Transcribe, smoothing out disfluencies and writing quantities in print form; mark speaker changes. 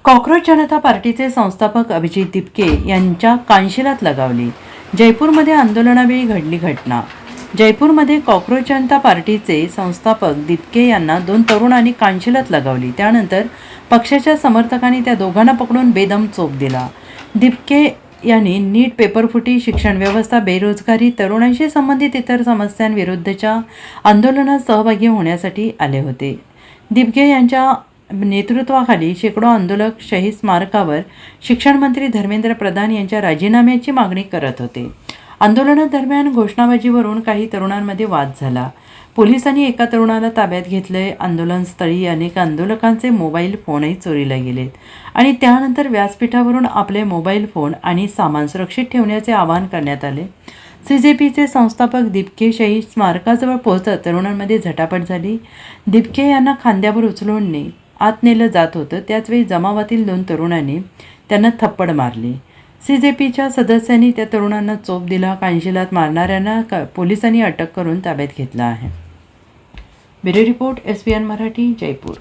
Speaker 1: Cockroach जनता पार्टीचे संस्थापक अभिजित दिपके यांच्या कानशिलात लगावली। जयपूरमध्ये आंदोलनावेळी घडली घटना। जयपूरमध्ये कॉक्रोच जनता पार्टीचे संस्थापक दिपके यांना दोन तरुणांनी कानशिलात लगावली। त्यानंतर पक्षाच्या समर्थकांनी त्या दोघांना पकडून बेदम चोप दिला। दिपके यांनी नीट पेपरफुटी, शिक्षण व्यवस्था, बेरोजगारी, तरुणांशी संबंधित इतर समस्यांविरुद्धच्या आंदोलनात सहभागी होण्यासाठी आले होते। दिपके यांच्या नेतृत्वाखाली शेकडो आंदोलक शहीद स्मारकावर शिक्षण मंत्री धर्मेंद्र प्रधान यांच्या राजीनाम्याची मागणी करत होते। आंदोलनादरम्यान घोषणाबाजीवरून काही तरुणांमध्ये वाद झाला। पोलिसांनी एका तरुणाला ताब्यात घेतले। आंदोलनस्थळी अनेक आंदोलकांचे मोबाईल फोनही चोरीला गेलेत आणि त्यानंतर व्यासपीठावरून आपले मोबाईल फोन आणि सामान सुरक्षित ठेवण्याचे आवाहन करण्यात आले। CJPचे संस्थापक दिपके शहीद स्मारकाजवळ पोहोचत तरुणांमध्ये झटापट झाली। दिपके यांना खांद्यावर उचलून आत नेलं जात होतं। त्याचवेळी जमावातील दोन तरुणांनी त्यांना थप्पड मारली। CJPच्या सदस्यांनी त्या तरुणांना चोप दिला। कानशिलात मारणाऱ्यांना पोलिसांनी अटक करून ताब्यात घेतलं आहे। Bureau report SBN Marathi, Jaipur.